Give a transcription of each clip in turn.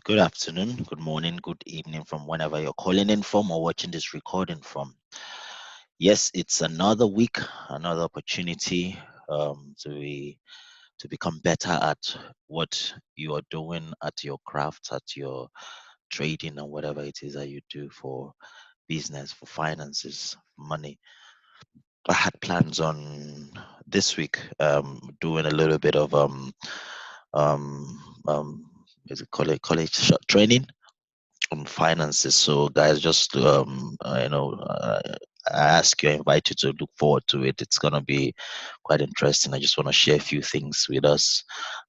Good afternoon, good morning, good evening from whenever you're calling in from or watching this recording from. Yes, it's another week, another opportunity to become better at what you are doing, at your craft, at your trading, and whatever it is that you do for business, for finances, money. I had plans on this week doing a little bit of um um is it college training on finances. So, guys, just I ask you, I invite you to look forward to it. It's gonna be quite interesting. I just want to share a few things with us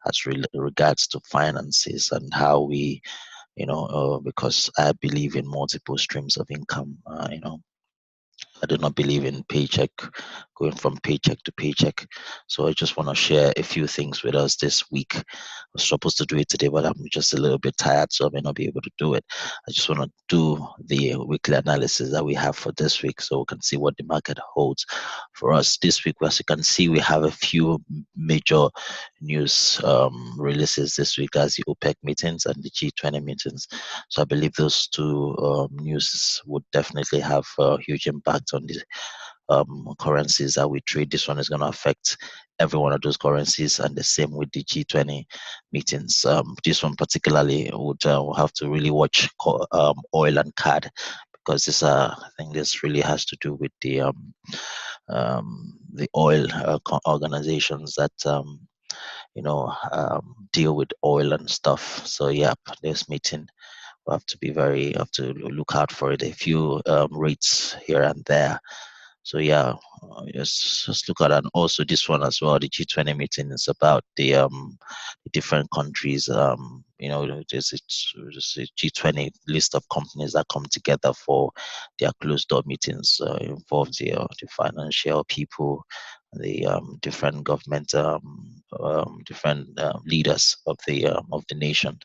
as regards to finances and how we, because I believe in multiple streams of income. I do not believe in paycheck, going from paycheck to paycheck. So I just want to share a few things with us this week. I was supposed to do it today, but I'm just a little bit tired, so I may not be able to do it. I just want to do the weekly analysis that we have for this week so we can see what the market holds for us this week. As you can see, we have a few major news releases this week. That's the OPEC meetings and the G20 meetings. So I believe those two news would definitely have a huge impact on the currencies that we trade. This one is going to affect every one of those currencies, and the same with the G20 meetings. This one particularly would we'll have to really watch oil and CAD, because I think this really has to do with the oil organizations that deal with oil and stuff. So yeah, this meeting we have to be have to look out for it. A few rates here and there. So yeah, just look at it. And also this one as well. The G20 meeting is about the different countries. There's a G20 list of companies that come together for their closed door meetings. Involve the financial people, the different government, different leaders of the nation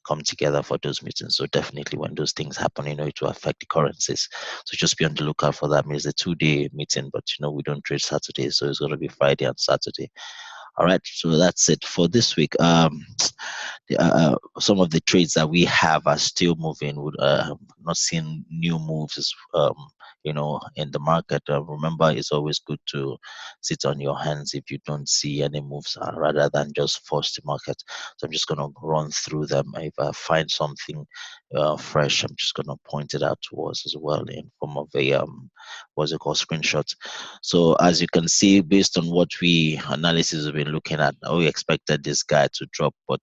come together for those meetings. So definitely when those things happen, it will affect the currencies. So just be on the lookout for that. It's a 2 day meeting, but we don't trade Saturday, so it's gonna be Friday and Saturday. All right, so that's it for this week. Some of the trades that we have are still moving. Would not seeing new moves, in the market. Remember, it's always good to sit on your hands if you don't see any moves, rather than just force the market. So I'm just gonna run through them. If I find something fresh, I'm just gonna point it out to us as well in form of a what's it called, screenshot. So as you can see, based on what we analysis have been looking at, we expected this guy to drop, but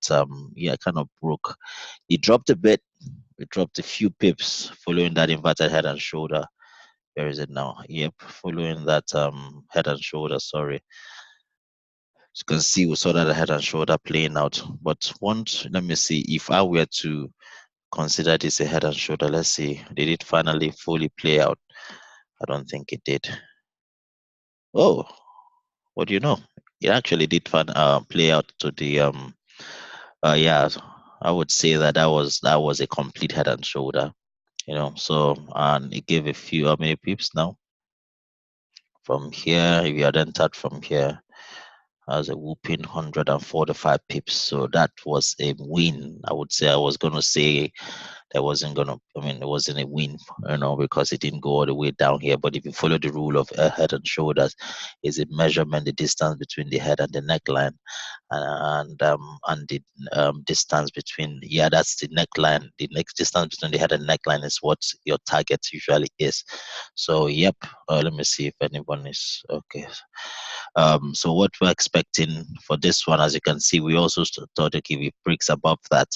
yeah, kind of broke. He dropped a bit. It dropped a few pips following that inverted head and shoulder. Where is it now? Yep, following that head and shoulder. Sorry, as you can see, we saw that head and shoulder playing out. But let me see if I were to consider this a head and shoulder. Let's see, did it finally fully play out? I don't think it did. Oh, what do you know? It actually did play out to the yeah. I would say that was a complete head and shoulder. So, and it gave a few, how many pips now? From here, if you had entered from here, as a whooping 145 pips. So that was a win. I would say, I was going to say that wasn't going to, I mean, it wasn't a win, because it didn't go all the way down here. But if you follow the rule of head and shoulders, is a measurement, the distance between the head and the neckline, and the distance between, yeah, that's the neckline. The next distance between the head and neckline is what your target usually is. So, yep. Let me see if anyone is okay. So what we're expecting for this one, as you can see, we also thought, okay, if it breaks above that,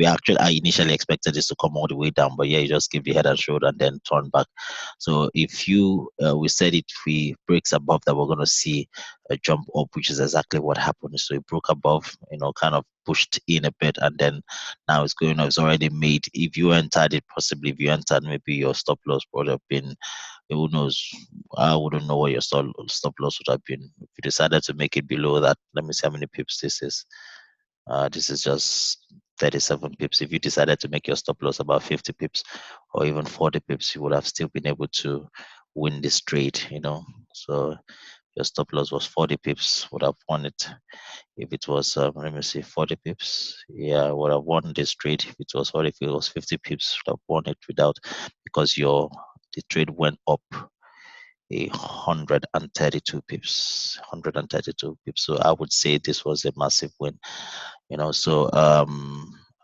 I initially expected this to come all the way down, but yeah, you just give the head and shoulder and then turn back. So we said if we breaks above that, we're going to see a jump up, which is exactly what happened. So it broke above, kind of pushed in a bit, and then now it's going up. It's already made. If you entered it, possibly if you entered, maybe your stop loss would have been, who knows, I wouldn't know what your stop loss would have been. If you decided to make it below that, let me see how many pips this is. This is just 37 pips. If you decided to make your stop loss about 50 pips or even 40 pips, you would have still been able to win this trade, So Your stop loss was 40 pips. Would have won it if it was, let me see, 40 pips. Yeah, I would have won this trade if it was 40. If it was 50 pips, would have won it without, because the trade went up 132 pips. 132 pips. So I would say this was a massive win. So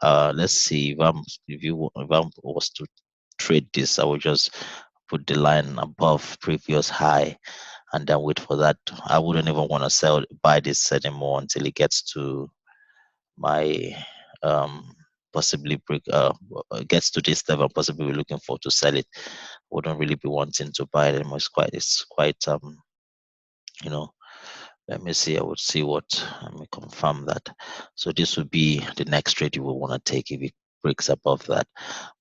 let's see, if I was to trade this, I would just put the line above previous high and then wait for that. I wouldn't even want to buy this anymore until it gets to my possibly break gets to this level. Possibly we're looking for to sell it. Wouldn't really be wanting to buy it anymore. It's quite you know let me see. I would see what. Let me confirm that. So this would be the next trade you will want to take if it breaks above that.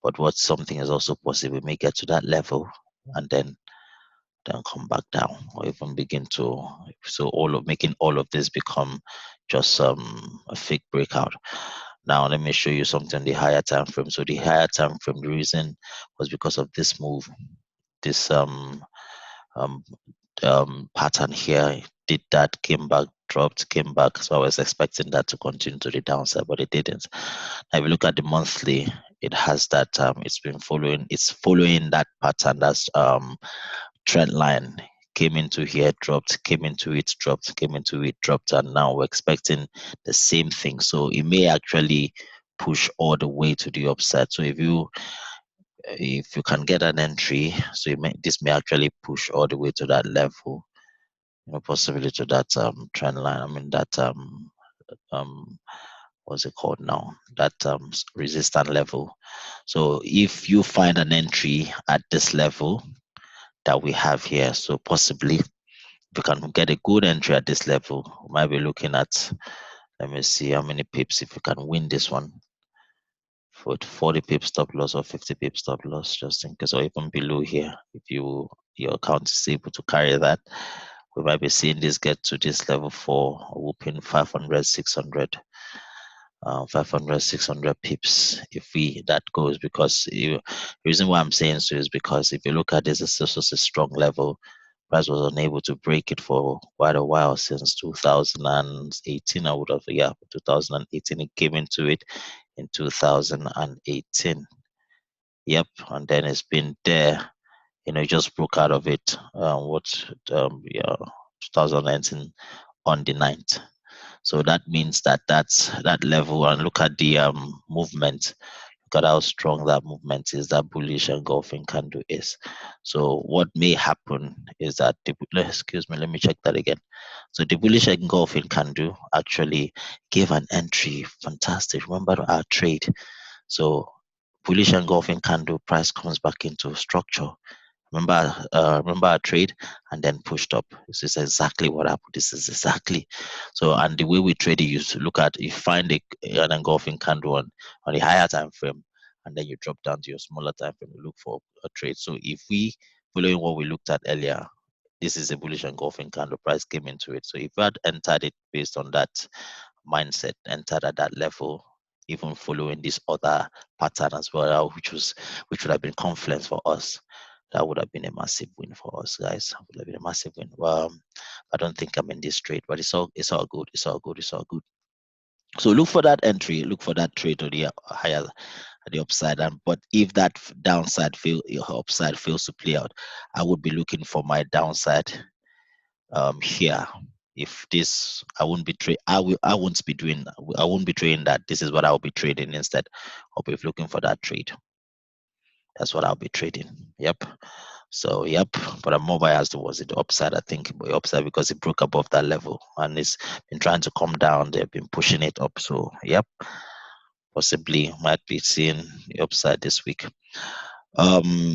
But what something is also possible, it may get to that level and then come back down, or even begin to, so all of making all of this become just a fake breakout. Now let me show you something on the higher time frame. So the higher time frame, the reason was because of this move, this um pattern here. Did that, came back, dropped, came back. So I was expecting that to continue to the downside, but it didn't. Now if you look at the monthly, it has that it's following that pattern. That's trend line. Came into here, dropped, came into it, dropped, came into it, dropped, and now we're expecting the same thing. So it may actually push all the way to the upside. So if you can get an entry, so this may actually push all the way to that level, possibly to that trend line. I mean that um what's it called now? That resistance level. So if you find an entry at this level that we have here, so possibly if you can get a good entry at this level, we might be looking at, let me see how many pips if you can win this one. For 40 pips stop loss or 50 pips stop loss, just in case, or even below here, if your account is able to carry that, we might be seeing this get to this level for a whooping 500, 600, 500, 600 pips if that goes. Because the reason why I'm saying so is because if you look at this, it's also a strong level. Price was unable to break it for quite a while, since 2018. I would have, yeah, 2018 it came into it in 2018. Yep, and then it's been there. It just broke out of it. Yeah, 2019 on the 9th. So that means that level. And look at the movement. Look at how strong that movement is. That bullish engulfing candle is. So what may happen is that excuse me, let me check that again. So the bullish engulfing candle actually gave an entry. Fantastic. Remember our trade. So bullish engulfing candle, price comes back into structure. Remember our trade, and then pushed up. This is exactly what happened. This is exactly so. And the way we trade it, you find an engulfing candle on the higher time frame, and then you drop down to your smaller time frame. You look for a trade. So if we following what we looked at earlier, this is a bullish engulfing candle. Price came into it. So if we had entered it based on that mindset, entered at that level, even following this other pattern as well, which would have been confluence for us, that would have been a massive win for us, guys. Would have been a massive win. I don't think I'm in this trade, but it's all good. It's all good. It's all good. So look for that entry. Look for that trade to the higher, the upside. And but if that upside fails to play out, I would be looking for my downside here. If this, I won't be trade. I won't be doing. I won't be trading that. This is what I'll be trading instead. I'll be looking for that trade. That's what I'll be trading. Yep. So yep, but I'm more biased towards the upside. I think the upside because it broke above that level and it's been trying to come down. They've been pushing it up. So yep, possibly might be seeing the upside this week.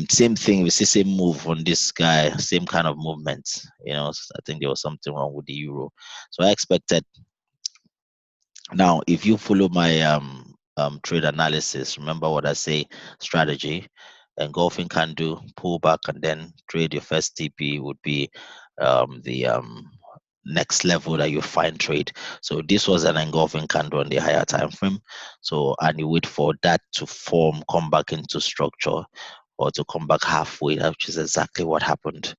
Same thing. We see same move on this guy. Same kind of movement. I think there was something wrong with the euro. So I expected. Now, if you follow my trade analysis, remember what I say: strategy, engulfing candle, pull back, and then trade. Your first TP would be the next level that you find trade. So this was an engulfing candle on the higher time frame. So and you wait for that to form, come back into structure, or to come back halfway, which is exactly what happened.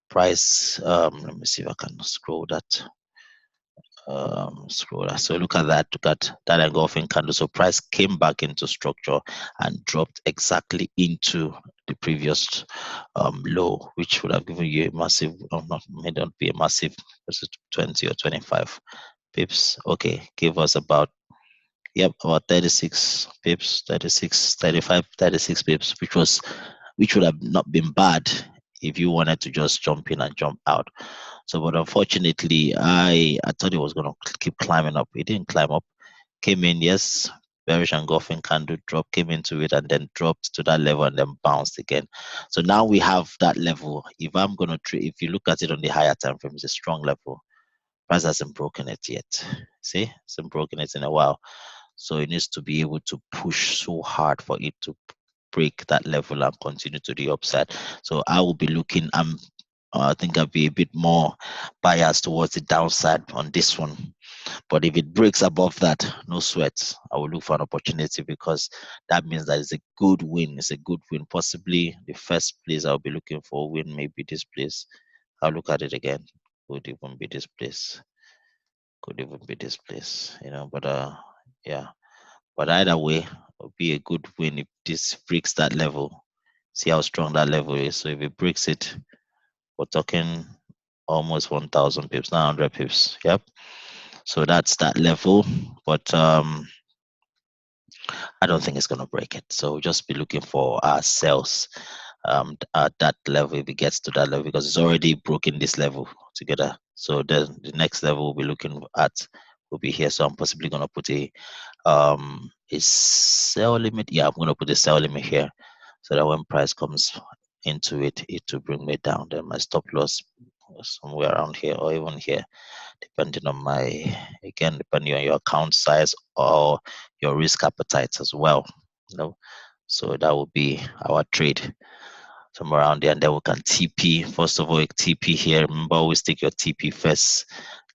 price. Let me see if I can scroll that. Scroll that. So look at that. Look at that engulfing candle. So price came back into structure and dropped exactly into the previous low, which would have given you a massive, not may not be a massive, was it 20 or 25 pips? Okay, give us about, yep, about 36 pips, 36, 35, 36 pips, which would have not been bad if you wanted to just jump in and jump out. So, but unfortunately, I thought it was gonna keep climbing up. It didn't climb up. Came in, yes, bearish engulfing candle drop, came into it and then dropped to that level and then bounced again. So now we have that level. If I'm gonna trade, if you look at it on the higher time frame, it's a strong level. Price hasn't broken it yet. See, hasn't broken it in a while. So it needs to be able to push so hard for it to break that level and continue to the upside. So I will be looking. I think I'll be a bit more biased towards the downside on this one. But if it breaks above that, no sweat. I will look for an opportunity because that means that it's a good win. It's a good win. Possibly the first place I'll be looking for win, maybe this place. I'll look at it again. Could even be this place. Could even be this place. But yeah. But either way, it'll be a good win if this breaks that level. See how strong that level is. So if it breaks it, we're talking almost 1,000 pips, 900 pips. Yep. So that's that level. But I don't think it's going to break it. So just be looking for our sales at that level if it gets to that level because it's already broken this level together. So the next level we'll be looking at will be here. So I'm possibly going to put a sell limit. Yeah, I'm going to put a sell limit here so that when price comes into it, it will bring me down. Then my stop loss somewhere around here or even here depending on depending on your account size or your risk appetite as well. You know, so that will be our trade somewhere around there, and then we can TP. First of all, TP here. Remember, always take your TP first,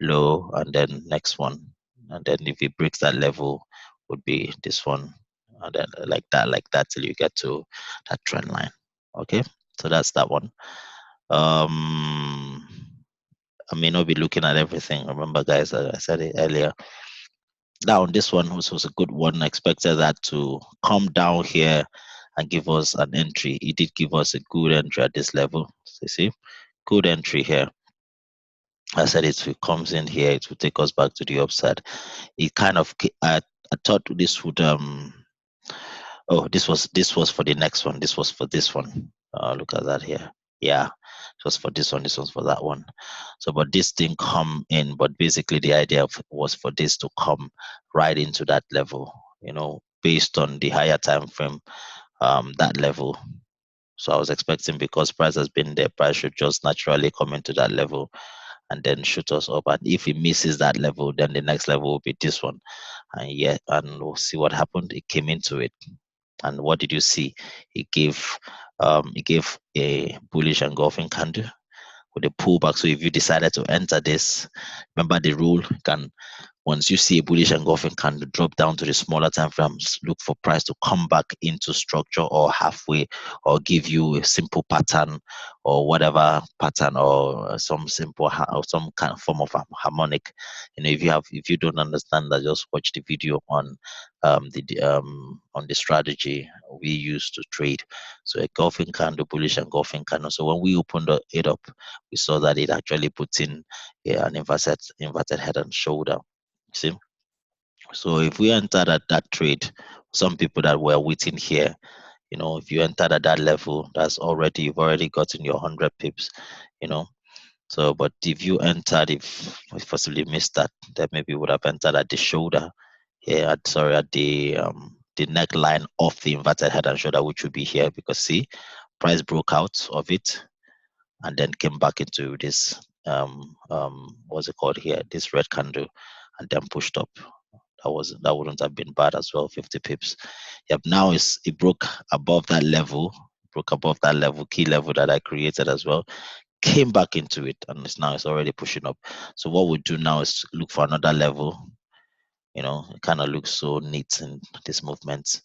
low, and then next one, and then if it breaks that level, would be this one, and then like that till you get to that trend line. Okay, so that's that one. Um, I may not be looking at everything. Remember, guys, I said it earlier. Now, this one was a good one. I expected that to come down here and give us an entry. It did give us a good entry at this level. So you see, good entry here. I said it comes in here, it will take us back to the upside. It kind of, I thought this would Oh, this was for the next one. This was for this one. Look at that here. Yeah, it was for this one. This was for that one. So, but this didn't come in. But basically, the idea was for this to come right into that level. Based on the higher time frame, that level. So I was expecting because price has been there, price should just naturally come into that level and then shoot us up. And if it misses that level, then the next level will be this one. And we'll see what happened. It came into it. And what did you see? It gave a bullish engulfing candle with a pullback. So if you decided to enter this, remember the rule, you can once you see a bullish engulfing candle drop down to the smaller time frames, look for price to come back into structure or halfway, or give you a simple pattern or whatever pattern or some simple or some kind of form of harmonic. If you don't understand that, just watch the video on the strategy we use to trade. So a golfing candle, bullish engulfing candle. So when we opened it up, we saw that it actually put in an inverted head and shoulder. See? So if we entered at that trade, some people that were waiting here, if you entered at that level, you've already gotten your 100 pips, you know. So, but if you entered, if we possibly missed that, then maybe you would have entered at the shoulder here, at the neckline of the inverted head and shoulder, which would be here because see, price broke out of it and then came back into this what's it called here, this red candle, and then pushed up. That wouldn't have been bad as well, 50 pips. Yep, now it broke above that level, key level that I created as well, came back into it, and it's already pushing up. So what we do now is look for another level. It kind of looks so neat in this movement.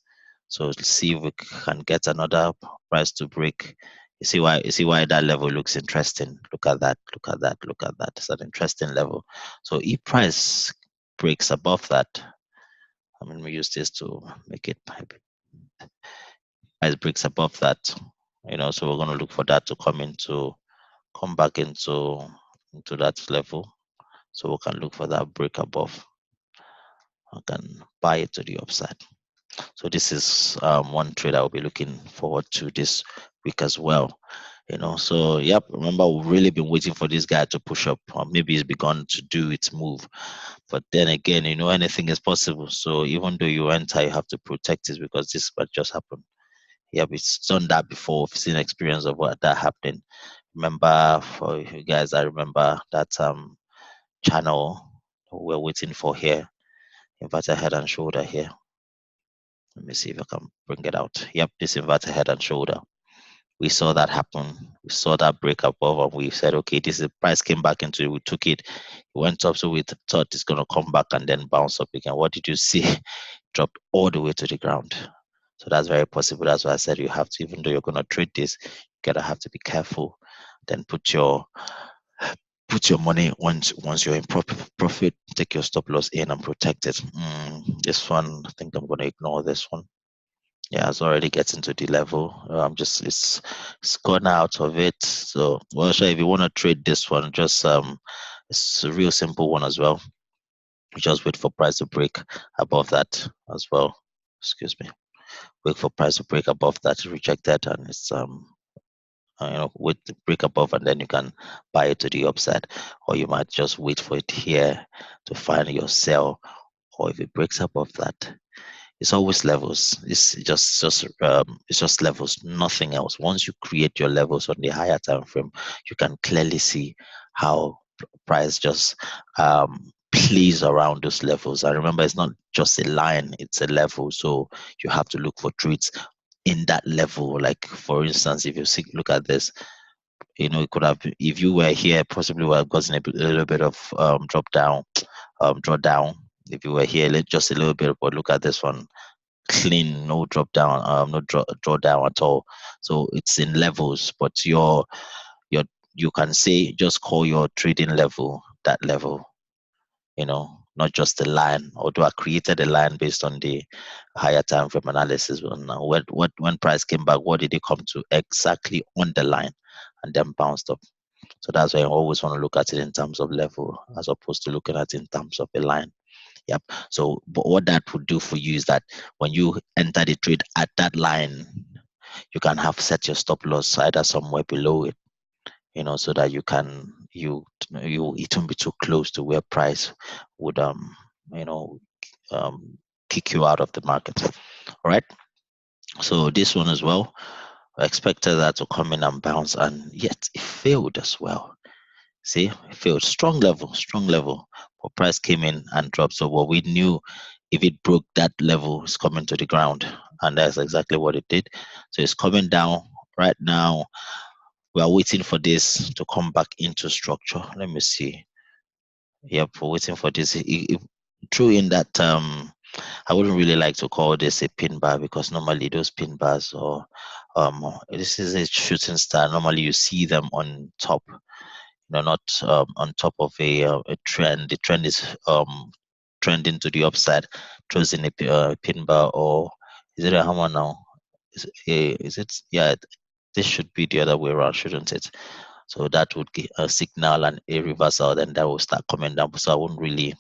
So let's see if we can get another price to break You see why that level looks interesting. Look at that, look at that, look at that. It's an interesting level. So if price breaks above that, I mean we use this to make it price breaks above that, so we're gonna look for that to come back into that level. So we can look for that break above. I can buy it to the upside. So this is one trade I will be looking forward to this week as well. So yep, remember we've really been waiting for this guy to push up, or maybe it's begun to do its move. But then again, anything is possible. So even though you enter, you have to protect it because this might just happen. Yep, it's done that before. We've seen experience of what that happening. Remember, for you guys, I remember that channel we're waiting for here. Inverted head and shoulder here. Let me see if I can bring it out. Yep, this inverted head and shoulder. We saw that happen. We saw that break above, and we said, okay, this is price came back into it. We took it. It went up, so we thought it's gonna come back and then bounce up again. What did you see? Dropped all the way to the ground. So that's very possible. That's why I said you have to, even though you're gonna trade this, you gotta have to be careful. Then put your money once you're in profit, take your stop loss in and protect it. This one, I think I'm gonna ignore this one. Yeah, it's already getting to the level. I'm just it's gone out of it. So well, sure, if you want to trade this one, just it's a real simple one as well. You just wait for price to break above that as well. Excuse me. Wait for price to break above that, reject that, and it's wait to break above, and then you can buy it to the upside, or you might just wait for it here to find your sell, or if it breaks above that, it's always levels. It's just levels, nothing else. Once you create your levels on the higher time frame, you can clearly see how price just plays around those levels. I remember it's not just a line, it's a level. So you have to look for trades in that level. Like for instance, if you look at this, it could have, if you were here, possibly would have gotten a little bit of drop down, draw down. If you were here, just a little bit, but look at this one, clean, no drop down, no draw down at all. So it's in levels, but your you can say just call your trading level that level, not just the line. Although I created a line based on the higher time frame analysis. When price came back, what did it come to? Exactly on the line, and then bounced up. So that's why I always want to look at it in terms of level as opposed to looking at it in terms of a line. Yep. So, but what that would do for you is that when you enter the trade at that line, you can have set your stop loss either somewhere below it, so that you it won't be too close to where price would you know um kick you out of the market. All right. So this one as well, I expected that to come in and bounce, and yet it failed as well. See, it failed. Strong level, strong level. But price came in and dropped. So what we knew, if it broke that level, it's coming to the ground. And that's exactly what it did. So it's coming down right now. We are waiting for this to come back into structure. Let me see. Yep, we're waiting for this. True in that I wouldn't really like to call this a pin bar because normally those pin bars or this is a shooting star. Normally you see them on top, not on top of a trend. The trend is trending to the upside, choosing a pin bar, or is it a hammer now? Is it? Yeah, this should be the other way around, shouldn't it? So that would give a signal and a reversal, then that will start coming down. So I wouldn't really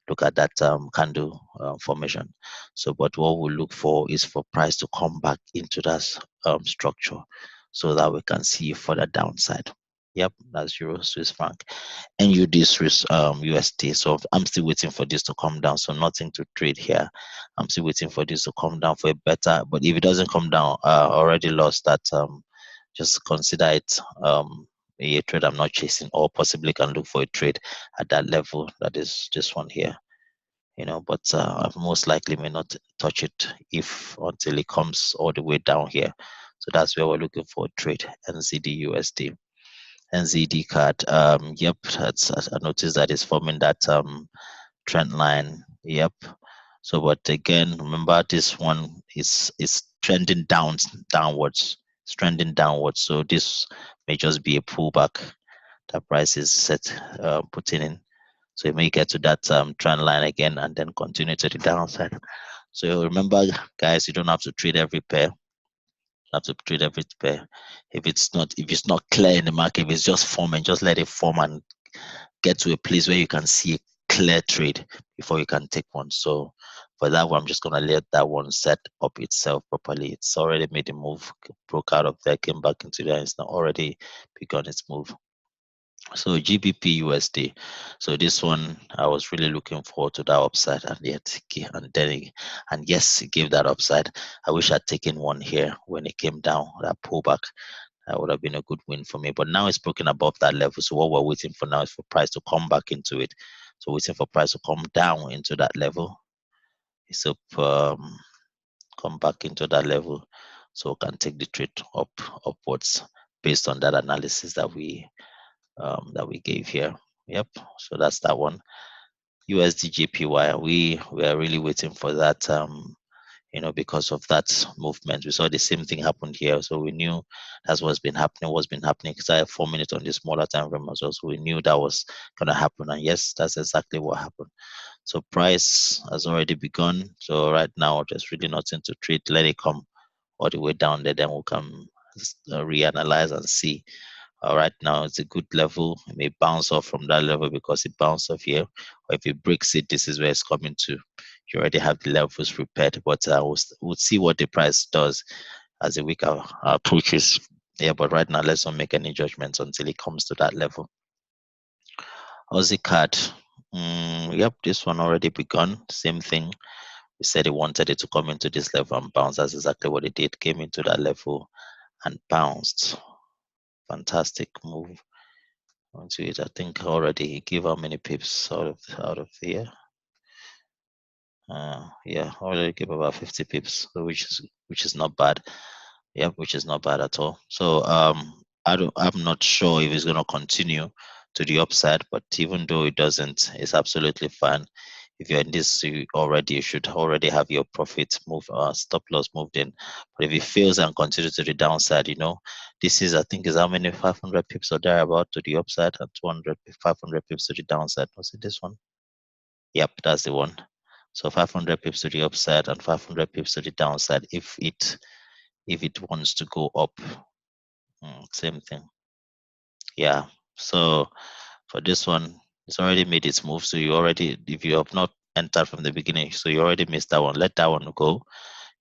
look at that candle formation. So, but what we look for is for price to come back into that structure so that we can see further downside. Yep, that's Euro Swiss franc. NUD Swiss USD. So I'm still waiting for this to come down. So nothing to trade here. I'm still waiting for this to come down for a better. But if it doesn't come down, already lost that. Just consider it a trade I'm not chasing, or possibly can look for a trade at that level. That is this one here. But I most likely may not touch it if until it comes all the way down here. So that's where we're looking for a trade. NZD USD. NZD card. Yep, I noticed that it's forming that trend line. Yep. So, but again, remember this one is trending downwards. It's trending downwards. So this may just be a pullback that price is set putting in. So you may get to that trend line again and then continue to the downside. So remember, guys, you don't have to trade every pair. You have to trade every pair. If it's not clear in the market, if it's just forming, just let it form and get to a place where you can see a clear trade before you can take one. So for that one, I'm just gonna let that one set up itself properly. It's already made a move, broke out of there, came back into there, it's not already begun its move. So GBP USD. So this one I was really looking forward to that upside, and yet and yes, it gave that upside. I wish I'd taken one here when it came down, that pullback. That would have been a good win for me. But now it's broken above that level. So what we're waiting for now is for price to come back into it. So waiting for price to come down into that level. It's up, come back into that level, so we can take the trade upwards based on that analysis that we gave here. Yep. So that's that one. USD JPY. We are really waiting for that. Because of that movement, we saw the same thing happen here. So we knew that's what's been happening. What's been happening? Because I have 4 minutes on the smaller time frame as well. So we knew that was gonna happen, and yes, that's exactly what happened. So price has already begun. So right now, there's really nothing to trade. Let it come all the way down there, then we can reanalyze and see. Right now, it's a good level. It may bounce off from that level because it bounced off here. Or if it breaks it, this is where it's coming to. You already have the levels prepared, but we'll see what the price does as the week approaches. Yeah, but right now, let's not make any judgments until it comes to that level. Aussie card. Yep, this one already begun. Same thing. We said it wanted it to come into this level and bounce. That's exactly what it did. Came into that level and bounced. Fantastic move onto it. I think already give how many pips out of here. Yeah, already give about 50 pips, which is not bad. Yep, which is not bad at all. So I'm not sure if it's gonna continue to the upside, but even though it doesn't, it's absolutely fine. If you're in this already, you should already have your profit move, stop loss moved in. But if it fails and continues to the downside, this is, I think, is how many 500 pips or thereabout to the upside and 200, 500 pips to the downside. Was it this one? Yep, that's the one. So 500 pips to the upside and 500 pips to the downside. If it wants to go up, same thing. Yeah. So for this one, it's already made its move. So if you have not entered from the beginning, so you already missed that one. Let that one go.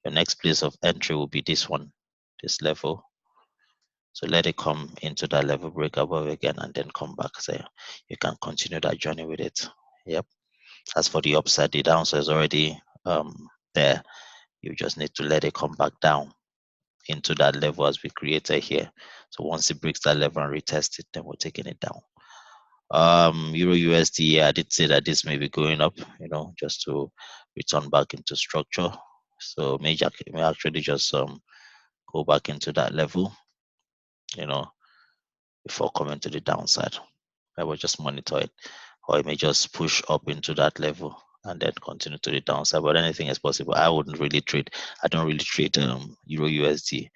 Your next place of entry will be this one, this level. So let it come into that level, break above again, and then come back. So you can continue that journey with it. Yep. As for the upside, the downside is already there. You just need to let it come back down into that level as we created here. So once it breaks that level and retest it, then we're taking it down. Euro USD, yeah, I did say that this may be going up, just to return back into structure. So may actually just go back into that level, you know, before coming to the downside. I will just monitor it, or it may just push up into that level and then continue to the downside. But anything is possible. I wouldn't really trade. I don't really trade Euro USD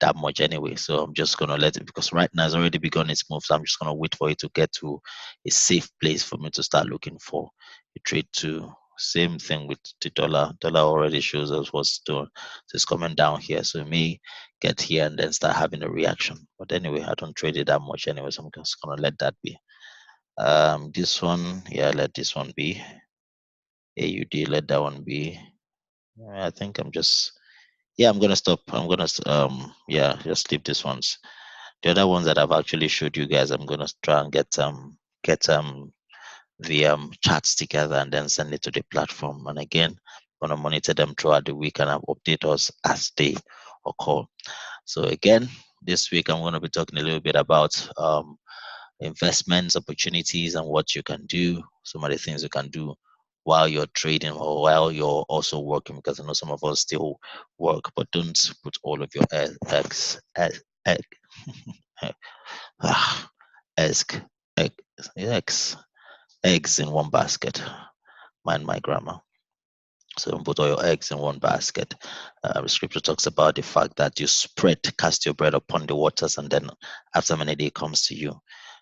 that much anyway. So I'm just gonna let it, because right now it's already begun its move. So I'm just gonna wait for it to get to a safe place for me to start looking for a trade to. Same thing with the dollar. Dollar already shows us what's doing. So it's coming down here. So it may get here and then start having a reaction. But anyway, I don't trade it that much anyway. So I'm just gonna let that be. This one, yeah, let this one be. AUD, let that one be. I think I'm gonna stop. Yeah, just leave these ones. The other ones that I've actually showed you guys, I'm gonna try and get the charts together and then send it to the platform. And again, I'm gonna monitor them throughout the week and I'll update us as they occur. So again, this week I'm gonna be talking a little bit about investments, opportunities, and what you can do. Some of the things you can do while you're trading or while you're also working, because I know some of us still work, but don't put all of your egg, eggs, egg, eggs in one basket. Mind my grammar. So don't put all your eggs in one basket. The scripture talks about the fact that you spread, cast your bread upon the waters, and then after many days comes to you.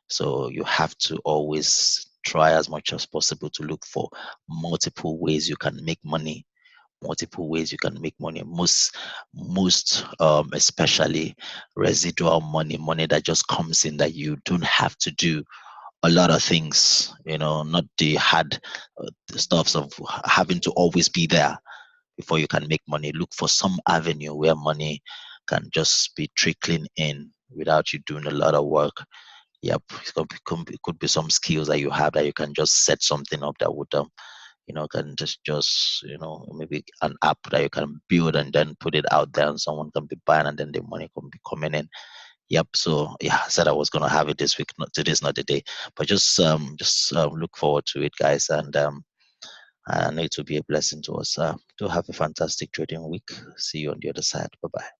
So you have to always try as much as possible to look for multiple ways you can make money. Multiple ways you can make money. Most especially residual money, money that just comes in that you don't have to do a lot of things. Not the hard stuffs of having to always be there before you can make money. Look for some avenue where money can just be trickling in without you doing a lot of work. Yep, it could be some skills that you have that you can just set something up that would can just maybe an app that you can build and then put it out there and someone can be buying and then the money can be coming in. Yep. So yeah, I said I was gonna have it this week. Not today's not the day, but just look forward to it, guys, and I know it will be a blessing to us. Do have a fantastic trading week. See you on the other side. Bye bye.